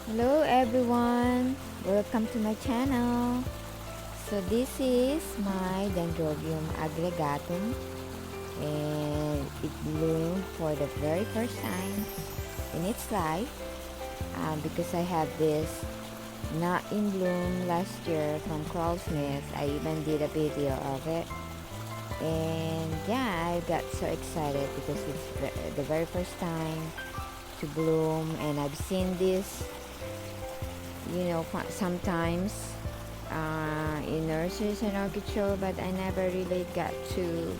Hello everyone, welcome to my channel. So this is my Dendrobium Aggregatum, and it bloomed for the very first time in its life, because I have this not in bloom last year from Smith. I even did a video of it, and yeah, I got so excited because it's the very first time to bloom, and I've seen this sometimes in nurseries and orchid, but I never really got to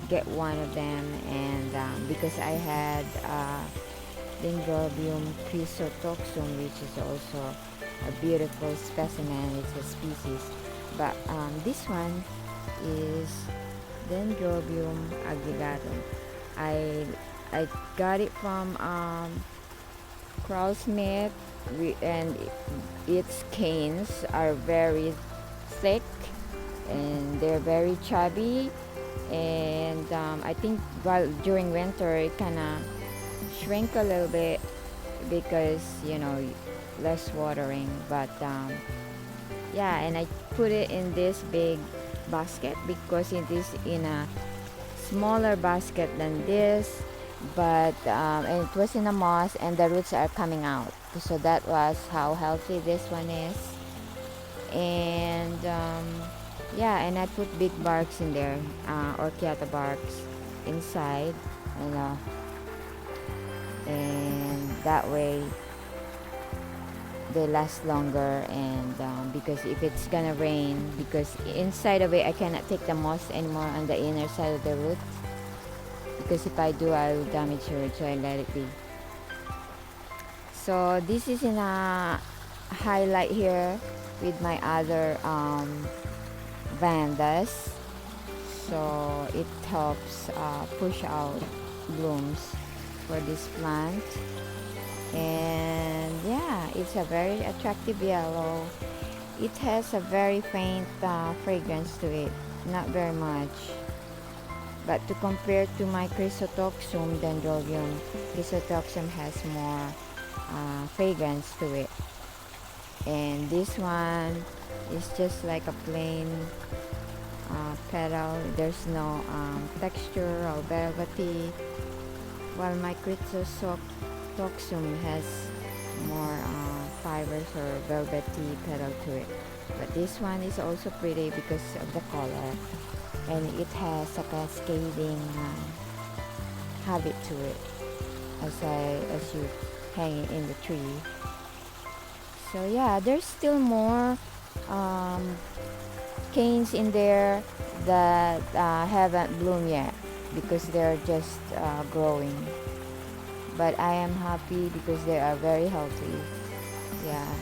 get one of them. And because I had Dendrobium Chrysotoxum, which is also a beautiful specimen. It's a species, but this one is Dendrobium aggregatum. I I got it from Smith, and its canes are very thick and they're very chubby. And I think while during winter it kind of shrink a little bit because less watering. But yeah, and I put it in this big basket because it is in a smaller basket than this, but and it was in a moss and the roots are coming out, so that was how healthy this one is. And yeah, and I put big barks in there, orchiata barks inside, you know and that way they last longer. And because if it's gonna rain, because inside of it I cannot take the moss anymore on the inner side of the root, because if I do, I'll damage her, so I let it be. So this is in a highlight here with my other vandas, so it helps push out blooms for this plant. And yeah, it's a very attractive yellow. It has a very faint fragrance to it, not very much. But to compare to my Chrysotoxum Dendrobium, Chrysotoxum has more fragrance to it. And this one is just like a plain petal. There's no texture or velvety, while my Chrysotoxum has more fibers or velvety petal to it. But this one is also pretty because of the color, and it has a cascading habit to it as you hang it in the tree. So yeah, there's still more um, canes in there that haven't bloomed yet because they're just growing. But I am happy because they are very healthy. Yeah.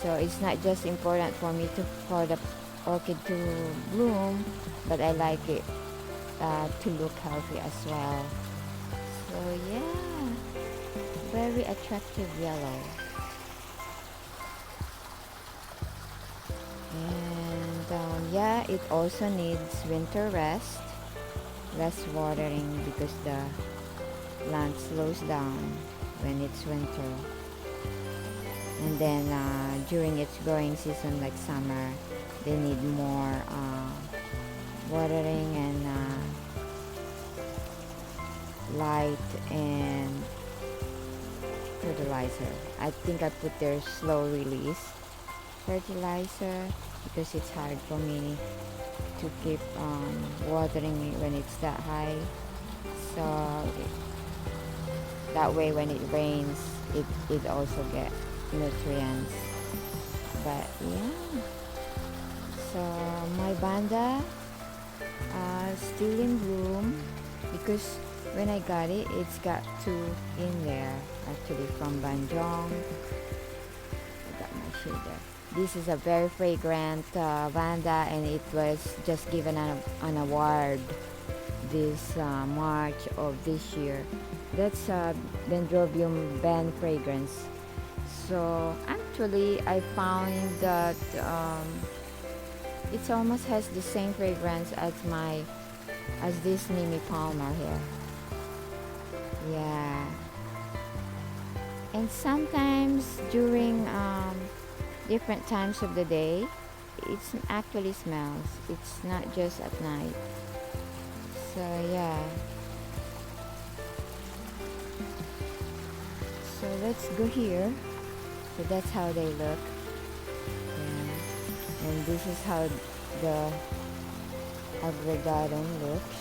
So it's not just important for me for the orchid to bloom, but I like it to look healthy as well. So yeah, very attractive yellow. And yeah, it also needs winter rest, less watering because the plant slows down when it's winter. And then during its growing season, like summer, they need more watering and light and fertilizer. I think I put their slow release fertilizer because it's hard for me to keep watering it when it's that high. So that way when it rains, it also get nutrients. But yeah, so my banda still in bloom because when I got it, it's got two in there actually from Banjong. I got my shader. This is a very fragrant vanda, and it was just given an award this March of this year. That's Dendrobium band fragrance. So actually, I found that it almost has the same fragrance as this Mimi Palmer here. Yeah. And sometimes during different times of the day, it actually smells. It's not just at night. So yeah. So let's go here. So that's how they look. Yeah. And this is how the aggregatum looks.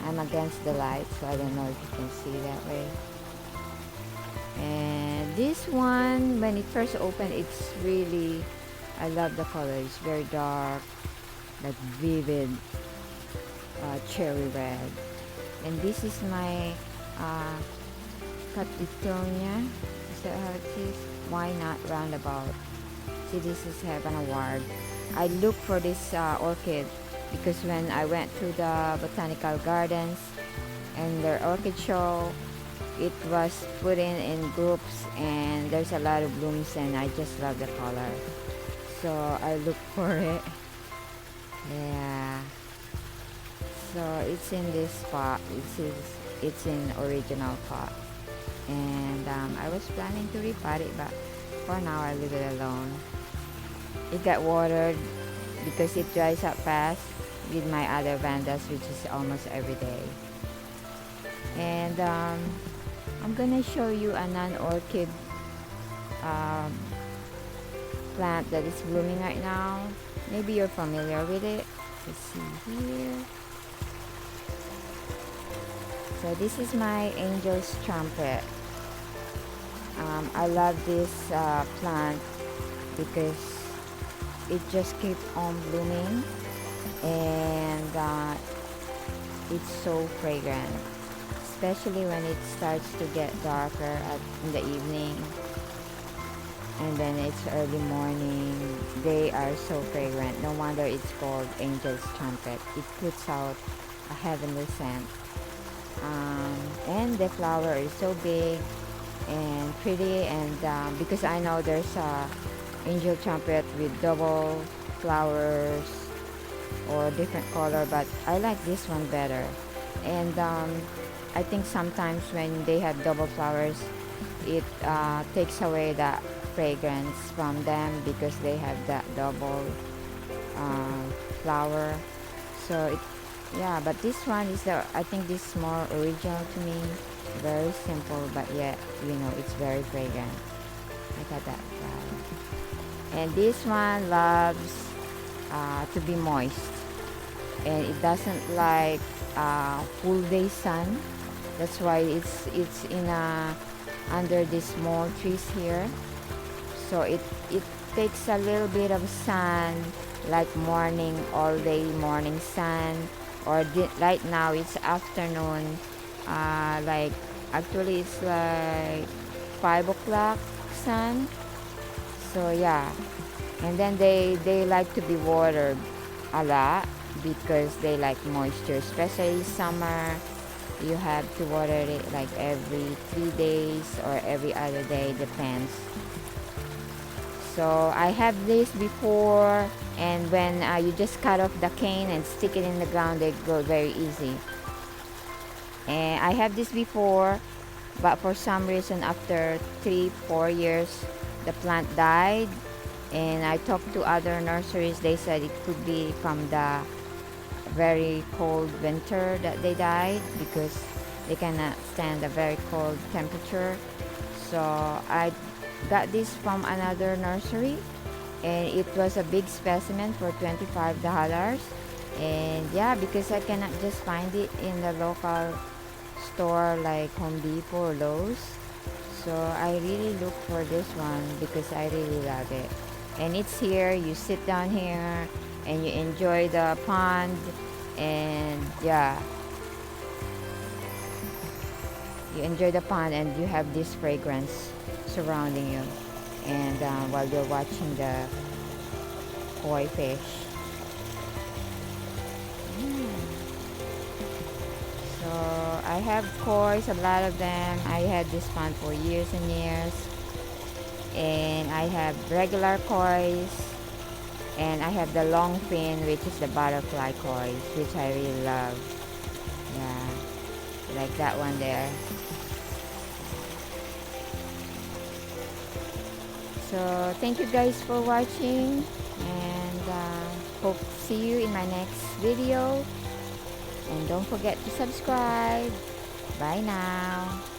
I'm against the light, so I don't know if you can see that way. And this one, when it first opened, it's really, I love the color. It's very dark, like vivid cherry red. And this is my uh, Capitonia. Is that how it is? Why not roundabout? See, this is have an award. I look for this orchid because when I went to the botanical gardens and their orchid show, it was put in groups and there's a lot of blooms and I just love the color. So I look for it. Yeah. So it's in this pot. It's in original pot. And I was planning to repot it, but for now I leave it alone. It got watered because it dries up fast with my other vandas, which is almost every day. And I'm gonna show you a non-orchid um, plant that is blooming right now. Maybe you're familiar with it. Let's see here. So this is my angel's trumpet. I love this plant because it just keeps on blooming and it's so fragrant, especially when it starts to get darker in the evening and then it's early morning. They are so fragrant. No wonder it's called angel's trumpet. It puts out a heavenly scent. And the flower is so big and pretty, and because I know there's a angel trumpet with double flowers or different color, but I like this one better. And I think sometimes when they have double flowers, it takes away the fragrance from them because they have that double flower. So it, yeah, but this one is I think this is more original to me. Very simple, but yet it's very fragrant. Look at that flower. And this one loves to be moist, and it doesn't like full day sun. That's why it's in under these small trees here. So it takes a little bit of sun, like morning, all day morning sun, or right now it's afternoon. Like actually it's like 5 o'clock sun. So yeah, and then they like to be watered a lot because they like moisture, especially summer. You have to water it like every 3 days or every other day, depends. So I have this before, and when you just cut off the cane and stick it in the ground, they grow very easy. And I have this before, but for some reason after 3-4 years the plant died, and I talked to other nurseries. They said it could be from the very cold winter that they died because they cannot stand a very cold temperature. So I got this from another nursery, and it was a big specimen for $25. And yeah, because I cannot just find it in the local store like Home Depot or Lowe's, so I really look for this one because I really love it. And it's here, you sit down here and you enjoy the pond, and yeah, you enjoy the pond and you have this fragrance surrounding you, and while you're watching the koi fish. So I have kois, a lot of them. I had this pond for years and years, and I have regular kois, and I have the long fin, which is the butterfly kois, which I really love. Yeah, like that one there. So thank you guys for watching, and hope to see you in my next video, and don't forget to subscribe. Bye now.